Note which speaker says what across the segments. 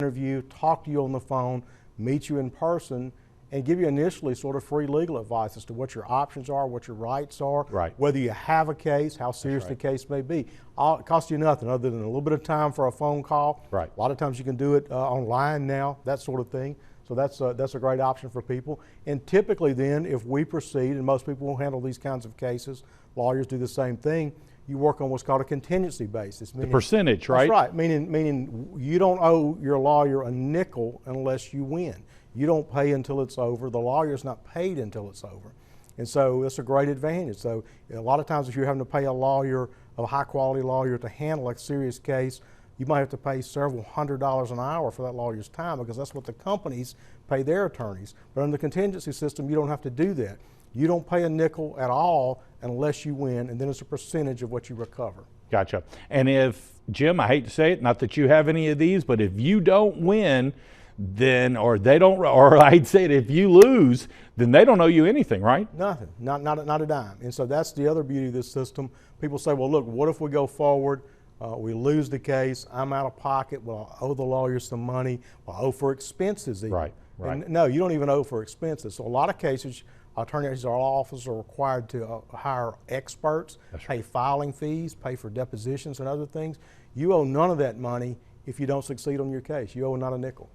Speaker 1: interview, talk to you on the phone, meet you in person, and give you initially sort of free legal advice as to what your options are, what your rights are, whether you have a case, how serious the case may be. It costs you nothing other than a little bit of time for a phone call. A lot of times you can do it online now, that sort of thing. So that's a great option for people. And typically then, if we proceed, and most people will handle these kinds of cases, lawyers do the same thing, you work on what's called a contingency basis.
Speaker 2: The percentage, right?
Speaker 1: That's right, meaning you don't owe your lawyer a nickel unless you win. You don't pay until it's over. The lawyer's not paid until it's over. And so that's a great advantage. So a lot of times if you're having to pay a lawyer, a high quality lawyer to handle a serious case, you might have to pay several $100s an hour for that lawyer's time because that's what the companies pay their attorneys. But in the contingency system, you don't have to do that. You don't pay a nickel at all unless you win, and then it's a percentage of what you recover.
Speaker 2: Gotcha. And if, Jim, I hate to say it, not that you have any of these, but if you don't win, then, or they don't, or I'd say it, if you lose, then they don't owe you anything, right?
Speaker 1: Nothing, not a dime. And so that's the other beauty of this system. People say, well, look, what if we go forward, we lose the case, I'm out of pocket, well, I owe the lawyer some money, well, I owe for expenses even.
Speaker 2: Right.
Speaker 1: And no, you don't even owe for expenses. So a lot of cases, attorneys or law offices are required to hire experts, pay filing fees, pay for depositions and other things. You owe none of that money if you don't succeed on your case. You owe not a nickel.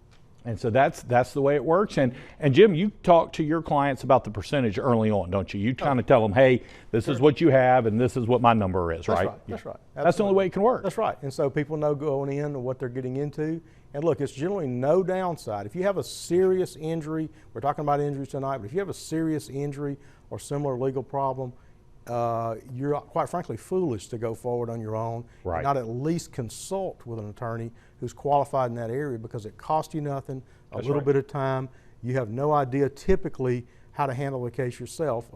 Speaker 2: And so that's the way it works. And Jim, you talk to your clients about the percentage early on, don't you? You kind of tell them, hey, this is what you have and this is what my number is, right?
Speaker 1: That's right.
Speaker 2: That's the only way it can work.
Speaker 1: That's right. And so people know going in what they're getting into. And look, it's generally no downside. If you have a serious injury, we're talking about injuries tonight, but if you have a serious injury or similar legal problem, you're quite frankly foolish to go forward on your own and not at least consult with an attorney who's qualified in that area because it costs you nothing, a little bit of time. You have no idea typically how to handle the case yourself.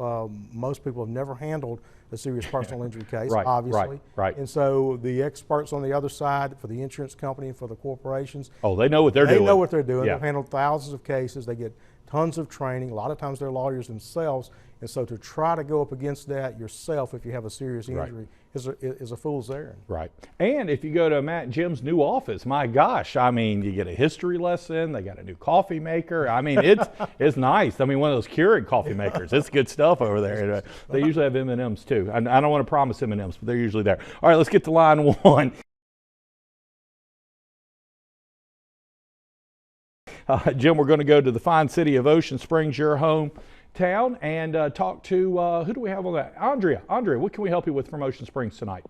Speaker 1: Most people have never handled a serious personal injury case, obviously. And so the experts on the other side for the insurance company and for the corporations,
Speaker 2: they know what they're doing.
Speaker 1: They know what they're doing. They've handled thousands of cases. They get tons of training. A lot of times they're lawyers themselves. And so to try to go up against that yourself if you have a serious injury is a fool's errand.
Speaker 2: Right. And if you go to Matt and Jim's new office, my gosh, I mean, you get a history lesson. They got a new coffee maker. I mean, it's nice. I mean, one of those Keurig coffee makers. It's good stuff over there. They usually have M&Ms too. I don't want to promise M&Ms, but they're usually there. All right, let's get to line one. Jim, we're going to go to the fine city of Ocean Springs, your hometown, and talk to, who do we have on that? Andrea, what can we help you with from Ocean Springs tonight?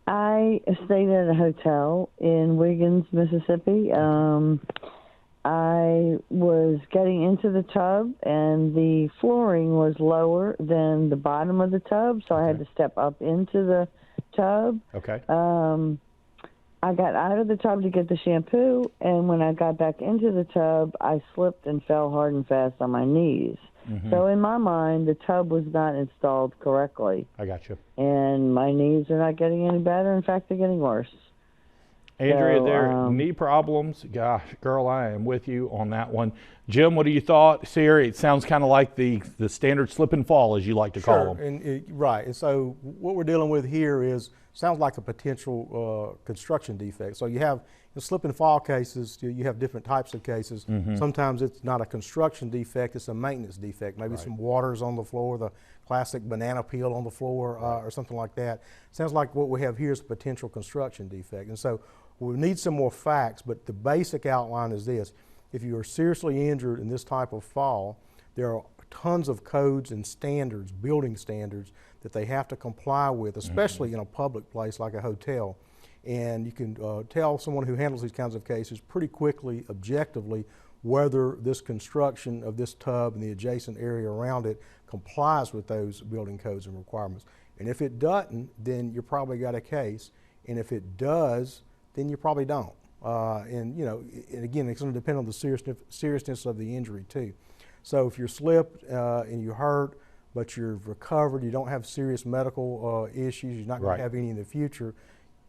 Speaker 3: I stayed at a hotel in Wiggins, Mississippi. I was getting into the tub, and the flooring was lower than the bottom of the tub, so I had to step up into the tub. I got out of the tub to get the shampoo, and when I got back into the tub, I slipped and fell hard and fast on my knees. So in my mind, the tub was not installed correctly.
Speaker 2: I got you.
Speaker 3: And my knees are not getting any better. In fact, they're getting worse.
Speaker 2: Andrea, there knee problems. Gosh, girl, I am with you on that one. Jim, what do you thought? Siri, it sounds kind of like the standard slip and fall, as you like to call them.
Speaker 1: And so what we're dealing with here sounds like a potential construction defect. So you have in slip and fall cases, you have different types of cases. Sometimes it's not a construction defect, it's a maintenance defect. Maybe some water's on the floor, the classic banana peel on the floor or something like that. Sounds like what we have here is a potential construction defect. And so we need some more facts, but the basic outline is this. If you are seriously injured in this type of fall, there are tons of codes and standards, building standards, that they have to comply with, especially in a public place like a hotel. And you can tell someone who handles these kinds of cases pretty quickly, objectively, whether this construction of this tub and the adjacent area around it complies with those building codes and requirements. And if it doesn't, then you probably got a case. And if it does, then you probably don't. And again, it's going to depend on the seriousness of the injury too. So if you're slipped and you hurt, but you've recovered, you don't have serious medical issues, you're not going to have any in the future,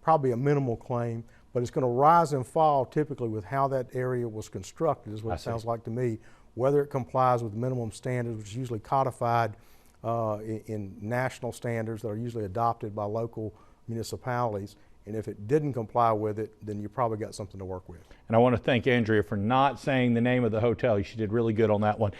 Speaker 1: probably a minimal claim, but it's going to rise and fall typically with how that area was constructed is what it sounds like to me, whether it complies with minimum standards, which is usually codified in national standards that are usually adopted by local municipalities, And if it didn't comply with it, then you probably got something to work with.
Speaker 2: And I want to thank Andrea for not saying the name of the hotel. She did really good on that one.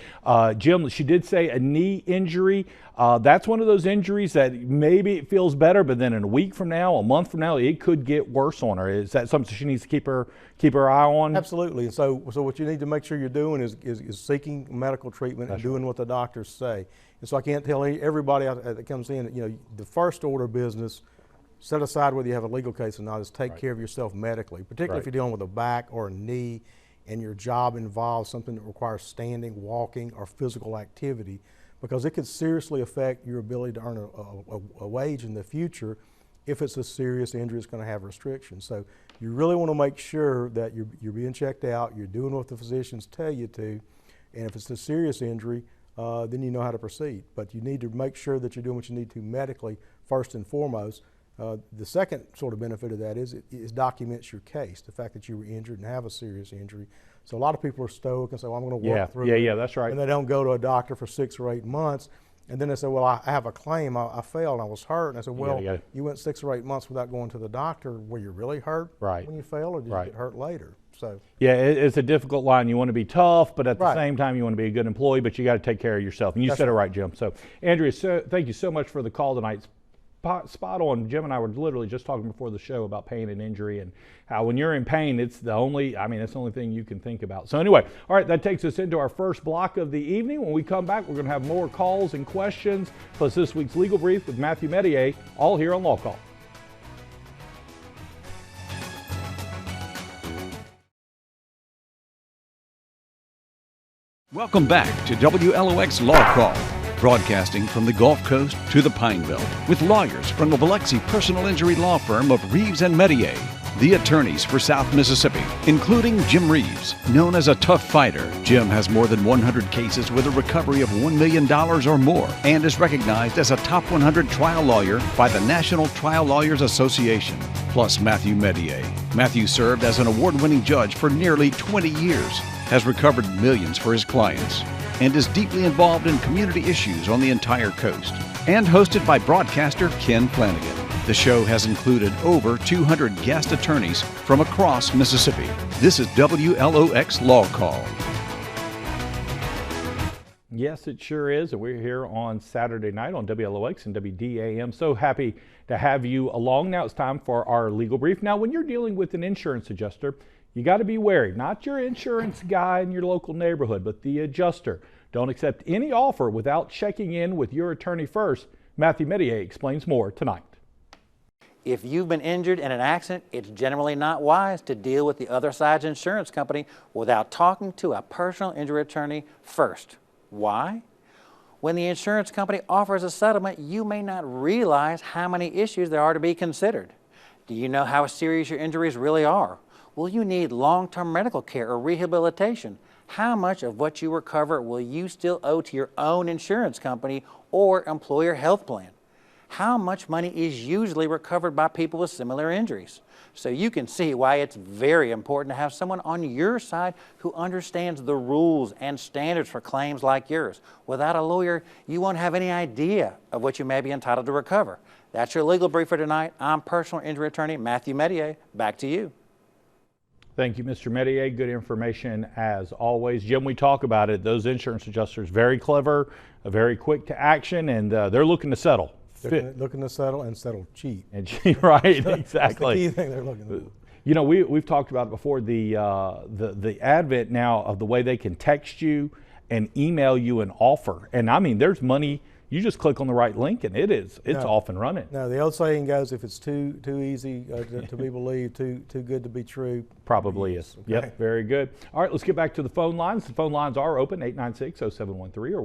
Speaker 2: Jim, she did say a knee injury. That's one of those injuries that maybe it feels better, but then in a week from now, a month from now, it could get worse on her. Is that something she needs to keep her eye on?
Speaker 1: Absolutely. And so what you need to make sure you're doing is seeking medical treatment and doing what the doctors say. And so I can't tell everybody that comes in, you know, the first order of business, set aside whether you have a legal case or not, is take care of yourself medically, particularly if you're dealing with a back or a knee and your job involves something that requires standing, walking, or physical activity, because it could seriously affect your ability to earn a wage in the future if it's a serious injury that's going to have restrictions. So you really want to make sure that you're being checked out, you're doing what the physicians tell you to, and if it's a serious injury, then you know how to proceed. But you need to make sure that you're doing what you need to medically first and foremost. The second sort of benefit of that is it documents your case, the fact that you were injured and have a serious injury. So a lot of people are stoic and say, well, I'm going to work through it.
Speaker 2: Yeah, that's right.
Speaker 1: And they don't go to a doctor for 6 or 8 months. And then they say, well, I have a claim. I fell and I was hurt. And I said, well, you went 6 or 8 months without going to the doctor. Were you really hurt when you fell, or did you get hurt later? So
Speaker 2: yeah, it's a difficult line. You want to be tough, but at the same time, you want to be a good employee, but you got to take care of yourself. And you said it right, Jim. So Andrea, thank you so much for the call tonight. Spot on. Jim and I were literally just talking before the show about pain and injury, and how when you're in pain, it's the only thing you can think about. So anyway, all right, that takes us into our first block of the evening. When we come back, we're going to have more calls and questions, plus this week's Legal Brief with Matthew Mestayer, all here on LawCall.
Speaker 4: Welcome back to WLOX LawCall, broadcasting from the Gulf Coast to the Pine Belt, with lawyers from the Biloxi personal injury law firm of Reeves and Mestayer, the attorneys for South Mississippi, including Jim Reeves. Known as a tough fighter, Jim has more than 100 cases with a recovery of $1 million or more, and is recognized as a top 100 trial lawyer by the National Trial Lawyers Association. Plus Matthew Mestayer. Matthew served as an award-winning judge for nearly 20 years, has recovered millions for his clients, and is deeply involved in community issues on the entire coast. And hosted by broadcaster Ken Flanagan. The show has included over 200 guest attorneys from across Mississippi. This is WLOX LawCall.
Speaker 2: Yes, it sure is. And we're here on Saturday night on WLOX and WDAM. So happy to have you along. Now it's time for our legal brief. Now, when you're dealing with an insurance adjuster, you got to be wary. Not your insurance guy in your local neighborhood, but the adjuster. Don't accept any offer without checking in with your attorney first. Matthew Mestayer explains more tonight.
Speaker 5: If you've been injured in an accident, it's generally not wise to deal with the other side's insurance company without talking to a personal injury attorney first. Why? When the insurance company offers a settlement, you may not realize how many issues there are to be considered. Do you know how serious your injuries really are? Will you need long-term medical care or rehabilitation? How much of what you recover will you still owe to your own insurance company or employer health plan? How much money is usually recovered by people with similar injuries? So you can see why it's very important to have someone on your side who understands the rules and standards for claims like yours. Without a lawyer, you won't have any idea of what you may be entitled to recover. That's your legal brief for tonight. I'm personal injury attorney Matthew Mestayer. Back to you.
Speaker 2: Thank you, Mr. Mestayer. Good information as always. Jim, we talk about it. Those insurance adjusters, very clever, very quick to action, and they're looking to settle.
Speaker 1: Looking to settle and settle cheap.
Speaker 2: And cheap, right, exactly.
Speaker 1: That's the key thing they're looking for.
Speaker 2: You know, we've talked about it before, the advent now of the way they can text you and email you an offer. And I mean, there's money. You just click on the right link and it's off and running.
Speaker 1: No, the old saying goes, if it's too easy to be believed, too good to be true.
Speaker 2: Probably is. Okay. Yep, very good. All right, let's get back to the phone lines. The phone lines are open, 896-0713 or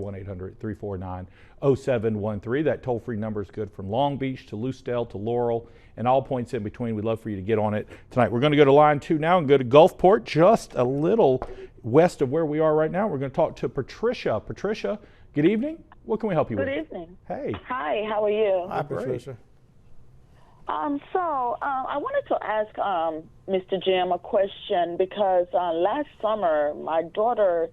Speaker 2: 1-800-349-0713. That toll-free number is good from Long Beach to Lucedale to Laurel and all points in between. We'd love for you to get on it tonight. We're going to go to line 2 now and go to Gulfport, just a little west of where we are right now. We're going to talk to Patricia. Patricia, good evening. What can we help you with?
Speaker 6: Good evening.
Speaker 2: Hey.
Speaker 6: Hi, how are you?
Speaker 1: Hi, Patricia.
Speaker 6: I wanted to ask Mr. Jim a question because last summer my daughter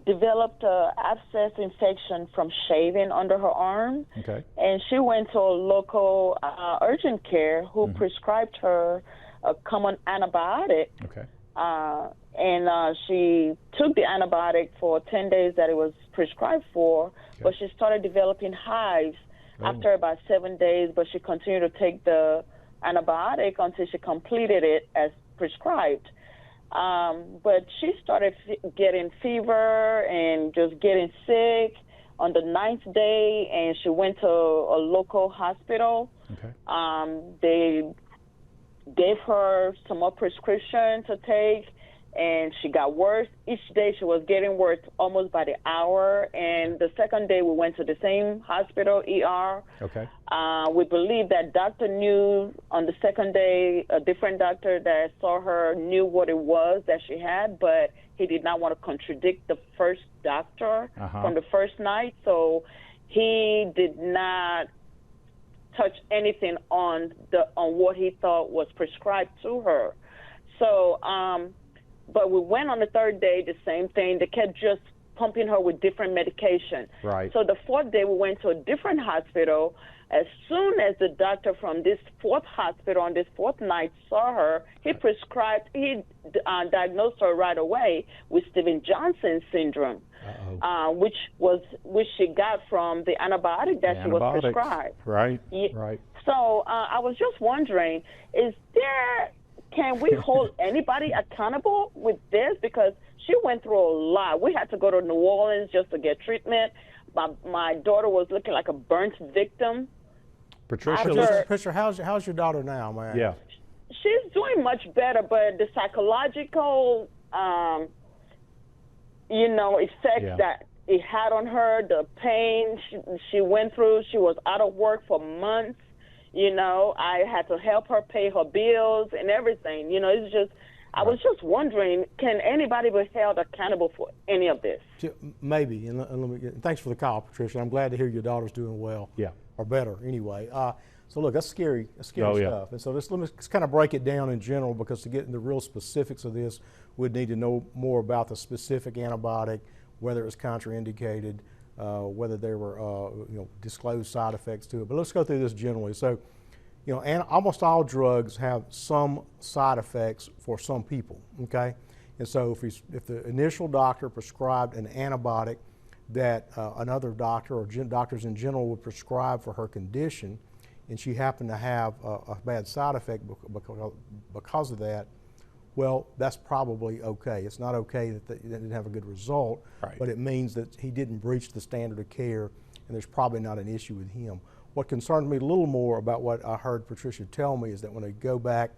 Speaker 6: developed an abscess infection from shaving under her arm.
Speaker 2: Okay.
Speaker 6: And she went to a local urgent care who prescribed her a common antibiotic.
Speaker 2: Okay.
Speaker 6: And she took the antibiotic for 10 days that it was prescribed for, but she started developing hives after about 7 days, but she continued to take the antibiotic until she completed it as prescribed. But she started getting fever and just getting sick on the 9th day, and she went to a local hospital.
Speaker 2: Okay.
Speaker 6: They gave her some more prescription to take, and she got worse. Each day she was getting worse almost by the hour, and the second day we went to the same hospital, ER.
Speaker 2: Okay.
Speaker 6: We believe that doctor knew on the second day, a different doctor that saw her knew what it was that she had, but he did not want to contradict the first doctor from the first night, so he did not touch anything on what he thought was prescribed to her. So, but we went on the third day, the same thing. They kept just pumping her with different medication.
Speaker 2: Right.
Speaker 6: So the fourth day, we went to a different hospital. As soon as the doctor from this fourth hospital on this fourth night saw her, he diagnosed her right away with Steven-Johnson syndrome, which she got from the antibiotic that she was prescribed.
Speaker 2: Right.
Speaker 6: Yeah.
Speaker 2: Right.
Speaker 6: So I was just wondering, can we hold anybody accountable with this? Because she went through a lot. We had to go to New Orleans just to get treatment. My daughter was looking like a burnt victim.
Speaker 1: Patricia, how's your daughter now, man?
Speaker 2: Yeah.
Speaker 6: She's doing much better, but the psychological, effects that it had on her, the pain she went through, she was out of work for months. I had to help her pay her bills and everything. It's just, I was just wondering, can anybody be held accountable for any of this?
Speaker 1: Maybe, and thanks for the call, Patricia. I'm glad to hear your daughter's doing well.
Speaker 2: Yeah.
Speaker 1: Or better, anyway. So look, that's scary stuff. And so let me just kind of break it down in general, because to get into the real specifics of this, we'd need to know more about the specific antibiotic, whether it was contraindicated, whether there were disclosed side effects to it. But let's go through this generally. So, and almost all drugs have some side effects for some people. Okay, and so if the initial doctor prescribed an antibiotic that another doctor or doctors in general would prescribe for her condition, and she happened to have a bad side effect because of that, well, that's probably okay. It's not okay that they didn't have a good result, but it means that he didn't breach the standard of care, and there's probably not an issue with him. What concerned me a little more about what I heard Patricia tell me is that when they go back,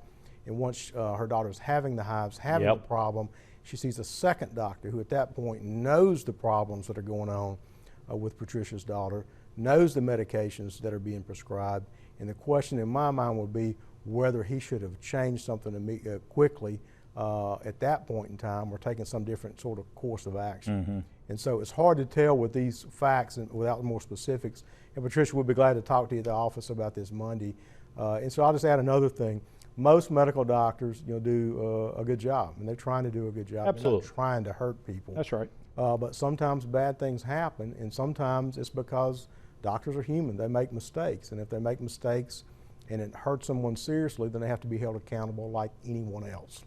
Speaker 1: and once her daughter's having the hives, having the problem, she sees a second doctor who at that point knows the problems that are going on with Patricia's daughter, knows the medications that are being prescribed, and the question in my mind would be whether he should have changed something quickly at that point in time, or taken some different sort of course of action. And so it's hard to tell with these facts and without more specifics. And Patricia, we'll be glad to talk to you at the office about this Monday. And so I'll just add another thing. Most medical doctors, do a good job, and they're trying to do a good job.
Speaker 2: Absolutely.
Speaker 1: They're not trying to hurt people.
Speaker 2: That's right.
Speaker 1: But sometimes bad things happen, and sometimes it's because doctors are human. They make mistakes, and if they make mistakes and it hurts someone seriously, then they have to be held accountable like anyone else.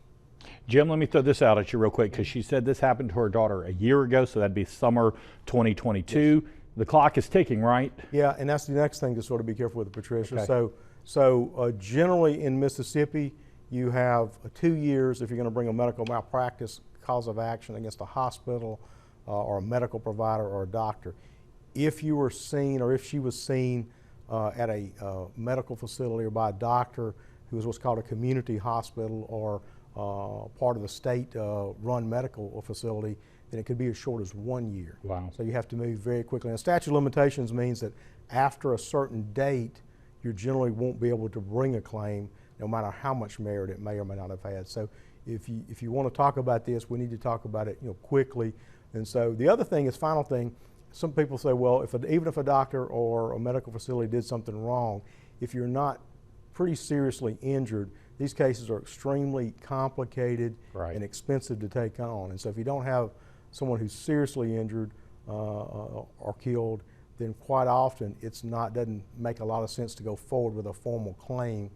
Speaker 2: Jim, let me throw this out at you real quick, because she said this happened to her daughter a year ago, so that'd be summer 2022. Yes. The clock is ticking, right?
Speaker 1: Yeah, and that's the next thing to sort of be careful with, Patricia. Okay. So generally in Mississippi, you have 2 years if you're going to bring a medical malpractice cause of action against a hospital or a medical provider or a doctor. If you were seen, or if she was seen at a medical facility or by a doctor who is what's called a community hospital or part of the state-run medical facility, then it could be as short as 1 year.
Speaker 2: Wow. So
Speaker 1: you have to move very quickly. And statute of limitations means that after a certain date, you generally won't be able to bring a claim, no matter how much merit it may or may not have had. So if you want to talk about this, we need to talk about it quickly. And so the other thing is, final thing, some people say, well, even if a doctor or a medical facility did something wrong, if you're not pretty seriously injured, these cases are extremely complicated and expensive to take on. And so if you don't have someone who's seriously injured or killed, then quite often doesn't make a lot of sense to go forward with a formal claim,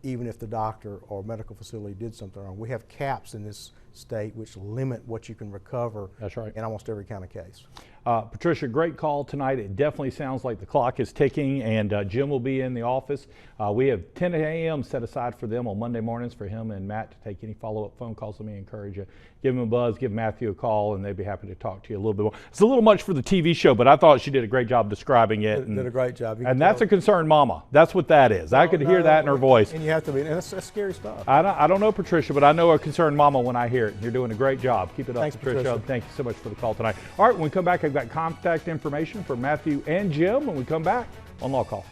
Speaker 1: even if the doctor or medical facility did something wrong. We have caps in this state which limit what you can recover.
Speaker 2: That's right.
Speaker 1: In almost every kind of case.
Speaker 2: Patricia, great call tonight. It definitely sounds like the clock is ticking, and Jim will be in the office. We have 10 a.m. set aside for them on Monday mornings for him and Matt to take any follow-up phone calls. Let me encourage you. Give him a buzz, give Matthew a call, and they'd be happy to talk to you a little bit more. It's a little much for the TV show, but I thought she did a great job describing it.
Speaker 1: Did a great job.
Speaker 2: And that's a concerned mama. That's what that is. I could hear that in her voice.
Speaker 1: And you have to be, and that's scary stuff.
Speaker 2: I don't know Patricia, but I know a concerned mama when I hear it. You're doing a great job. Keep it up,
Speaker 1: Thanks, Patricia.
Speaker 2: Thank you so much for the call tonight. All right, when we come back, I've got contact information for Matthew and Jim when we come back on Law Call.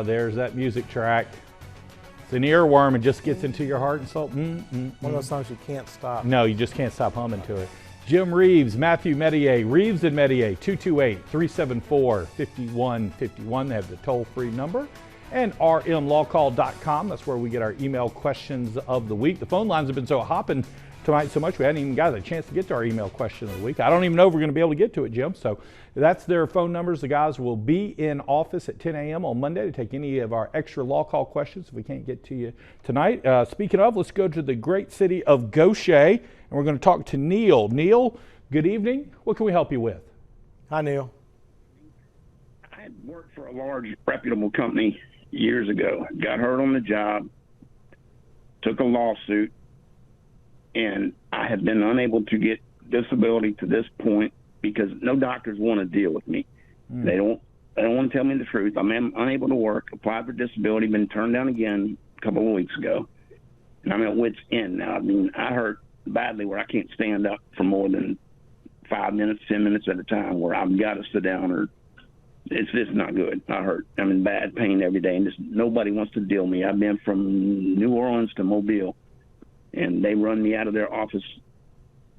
Speaker 2: There's that music track. It's an earworm. It just gets into your heart and soul.
Speaker 1: One of those songs you can't stop.
Speaker 2: No, you just can't stop humming to it. Jim Reeves, Matthew Mestayer, Reeves and Mestayer, 228-374-5151. They have the toll-free number. And rmlawcall.com. That's where we get our email questions of the week. The phone lines have been so hopping tonight so much we hadn't even got a chance to get to our email question of the week. I don't even know if we're going to be able to get to it, Jim. So that's their phone numbers. The guys will be in office at 10 a.m. on Monday to take any of our extra law call questions if we can't get to you tonight. Speaking of, let's go to the great city of Goshen, and we're going to talk to Neil. Neil, good evening. What can we help you with?
Speaker 1: Hi, Neil.
Speaker 7: I had worked for a large reputable company years ago, got hurt on the job, took a lawsuit, and I have been unable to get disability to this point because no doctors want to deal with me. They don't want to tell me the truth. I'm unable to work, applied for disability, been turned down again a couple of weeks ago, and I'm at wit's end now. I mean, I hurt badly where I can't stand up for more than 5 minutes, 10 minutes at a time, where I've got to sit down, or it's just not good. I hurt. I'm in bad pain every day, and just nobody wants to deal with me. I've been from New Orleans to Mobile, and they run me out of their office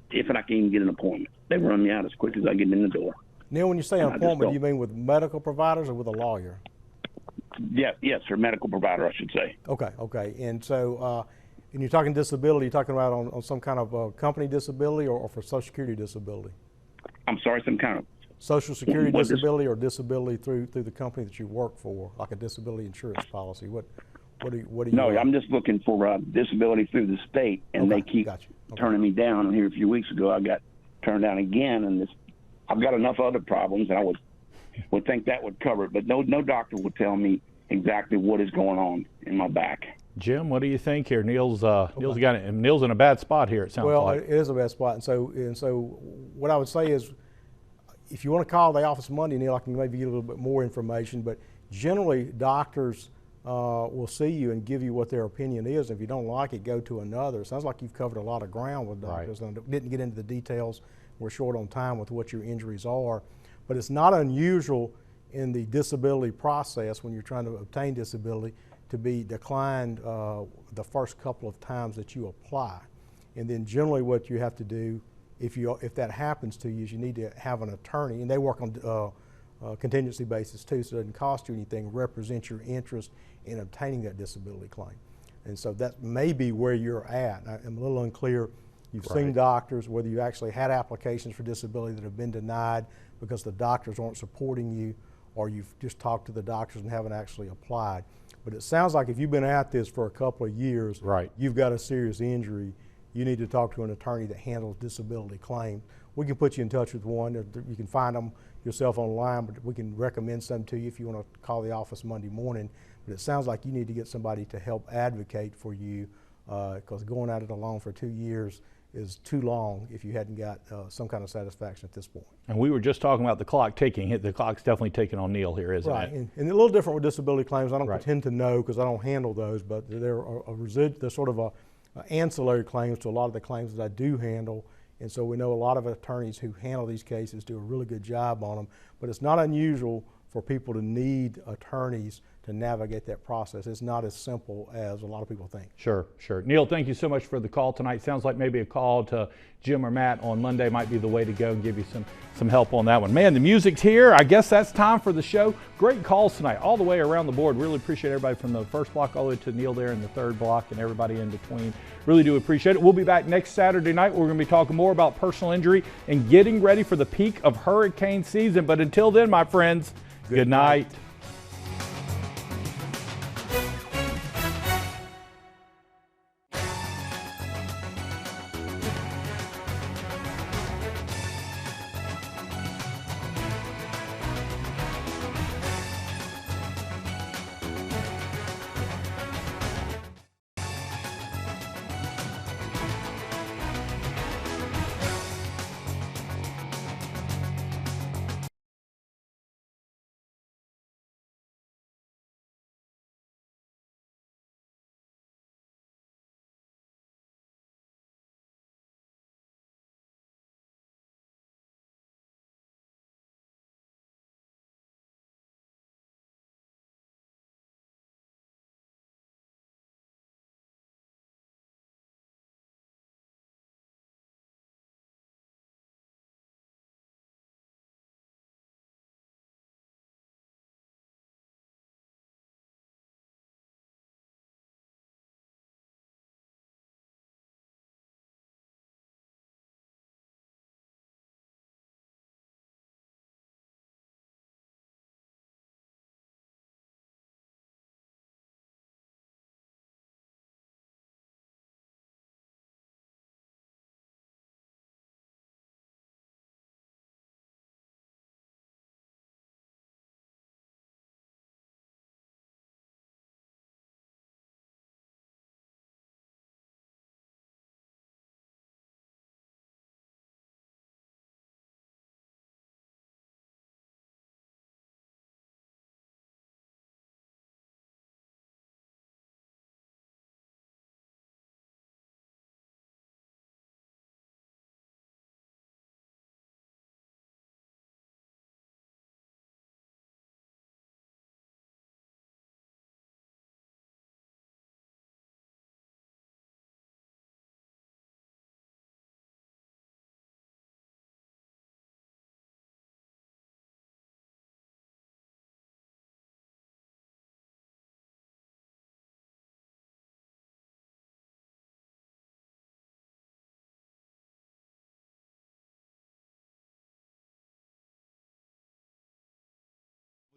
Speaker 7: if I can even get an appointment. They run me out as quick as I get in the door.
Speaker 1: Neil, when you say an appointment, do you mean with medical providers or with a lawyer?
Speaker 7: Yes, sir, medical provider, I should say.
Speaker 1: Okay. And so, and you're talking disability, you're talking about on some kind of company disability or for Social Security disability?
Speaker 7: I'm sorry, some kind of
Speaker 1: Social Security disability or disability through the company that you work for, like a disability insurance policy? What do you
Speaker 7: No, I'm just looking for disability through the state, and they keep turning me down. And here a few weeks ago, I got turned down again, and I've got enough other problems, and I would think that would cover it, but no doctor would tell me exactly what is going on in my back.
Speaker 2: Jim, what do you think here? Neil's in a bad spot here, it sounds like.
Speaker 1: Well, it is a bad spot, and so what I would say is, if you want to call the office Monday, Neil, I can maybe get a little bit more information, but generally doctors will see you and give you what their opinion is. If you don't like it, go to another. It sounds like you've covered a lot of ground with doctors. Right. And didn't get into the details. We're short on time with what your injuries are. But it's not unusual in the disability process when you're trying to obtain disability to be declined the first couple of times that you apply. And then generally what you have to do, if that happens to you, is you need to have an attorney, and they work on contingency basis too, so it doesn't cost you anything, represent your interest in obtaining that disability claim. And so that may be where you're at. I'm a little unclear. You've seen doctors, whether you actually had applications for disability that have been denied because the doctors aren't supporting you, or you've just talked to the doctors and haven't actually applied. But it sounds like if you've been at this for a couple of years, you've got a serious injury, you need to talk to an attorney that handles disability claims. We can put you in touch with one. You can find them yourself online, but we can recommend some to you if you want to call the office Monday morning. But it sounds like you need to get somebody to help advocate for you, because going at it alone for 2 years is too long if you hadn't got some kind of satisfaction at this point.
Speaker 2: And we were just talking about the clock ticking. The clock's definitely ticking on Neil here, isn't it?
Speaker 1: Right, and a little different with disability claims. I don't pretend to know because I don't handle those, but they're sort of ancillary claims to a lot of the claims that I do handle. And so we know a lot of attorneys who handle these cases do a really good job on them. But it's not unusual for people to need attorneys navigate that process. It's not as simple as a lot of people think.
Speaker 2: Sure, sure. Neil, thank you so much for the call tonight. Sounds like maybe a call to Jim or Matt on Monday might be the way to go and give you some help on that one. Man, the music's here. I guess that's time for the show. Great calls tonight all the way around the board. Really appreciate everybody from the first block all the way to Neil there in the third block and everybody in between. Really do appreciate it. We'll be back next Saturday night. We're going to be talking more about personal injury and getting ready for the peak of hurricane season. But until then, my friends, good night.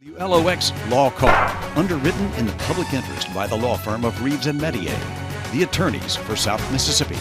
Speaker 4: WLOX Law Call, underwritten in the public interest by the law firm of Reeves Mestayer, the attorneys for South Mississippi.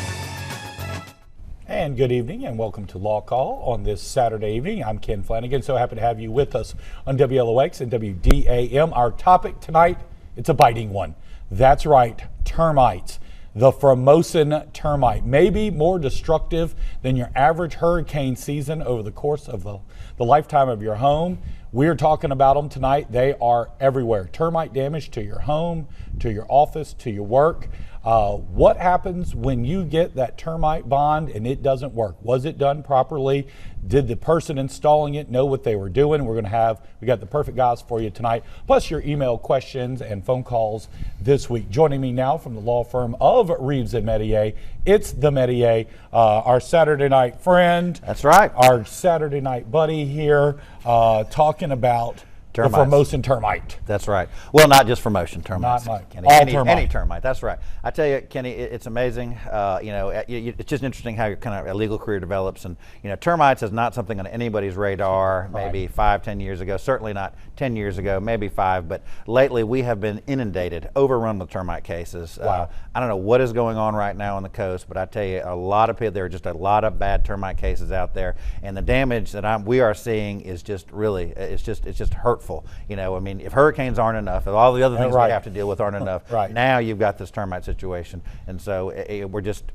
Speaker 2: And good evening and welcome to Law Call on this Saturday evening. I'm Ken Flanagan. So happy to have you with us on WLOX and WDAM. Our topic tonight, it's a biting one. That's right, termites. The Formosan termite may be more destructive than your average hurricane season over the course of the lifetime of your home. We're talking about them tonight. They are everywhere. Termite damage to your home, to your office, to your work. What happens when you get that termite bond and it doesn't work? Was it done properly? Did the person installing it know what they were doing? We got the perfect guys for you tonight, plus your email questions and phone calls this week. Joining me now from the law firm of Reeves and Mestayer, it's the Mestayer, our Saturday night friend.
Speaker 5: That's right.
Speaker 2: Our Saturday night buddy here, talking about termites. The Formosan termite.
Speaker 5: That's right. Well, not just Formosan termites.
Speaker 2: Not
Speaker 5: Kenny.
Speaker 2: all
Speaker 5: Any termite. That's right. I tell you, Kenny, it's amazing. It's just interesting how your kind of a legal career develops. And, termites is not something on anybody's radar maybe 5-10 years ago. Certainly not 10 years ago, maybe 5. But lately we have been inundated, overrun with termite cases.
Speaker 2: Wow.
Speaker 5: I don't know what is going on right now on the coast, but I tell you, there are just a lot of bad termite cases out there. And the damage that we are seeing is just really, it's just hurtful. If hurricanes aren't enough, if all the other things we have to deal with aren't enough, now you've got this termite situation. And so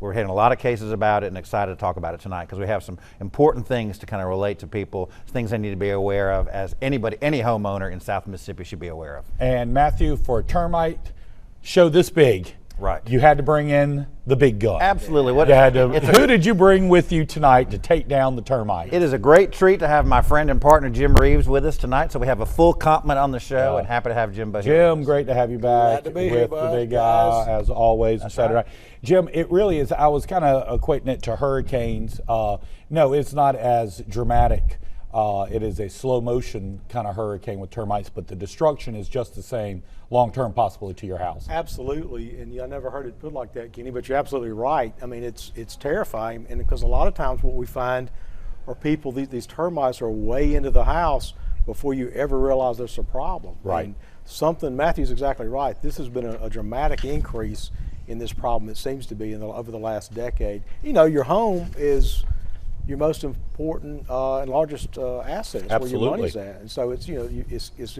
Speaker 5: we're hitting a lot of cases about it and excited to talk about it tonight because we have some important things to kind of relate to people, things they need to be aware of as any homeowner in South Mississippi should be aware of.
Speaker 2: And Matthew, for a termite show this big,
Speaker 8: Right.
Speaker 2: You had to bring in the big gun.
Speaker 8: Absolutely.
Speaker 2: You had to, who did you bring with you tonight to take down the termite?
Speaker 8: It is a great treat to have my friend and partner Jim Reeves with us tonight. So we have a full complement on the show, and happy to have Jimbo here.
Speaker 2: Jim, great to have you back
Speaker 1: Glad to be here,
Speaker 2: with the
Speaker 1: bud,
Speaker 2: big
Speaker 1: guys.
Speaker 2: guy, as always.
Speaker 8: That's
Speaker 2: Saturday
Speaker 8: right.
Speaker 2: night. Jim, it really is. I was kind of equating it to hurricanes. No, it's not as dramatic. It is a slow motion kind of hurricane with termites, but the destruction is just the same long-term possibly to your house.
Speaker 1: Absolutely, and I never heard it put like that, Kenny, but you're absolutely right. I mean, it's terrifying, and because a lot of times what we find are people, these termites are way into the house before you ever realize there's a problem.
Speaker 2: Right.
Speaker 1: And Matthew's exactly right. This has been a dramatic increase in this problem, it seems to be, over the last decade. You know, your home is your most important and largest asset. It's where your money's at. And so it's, it's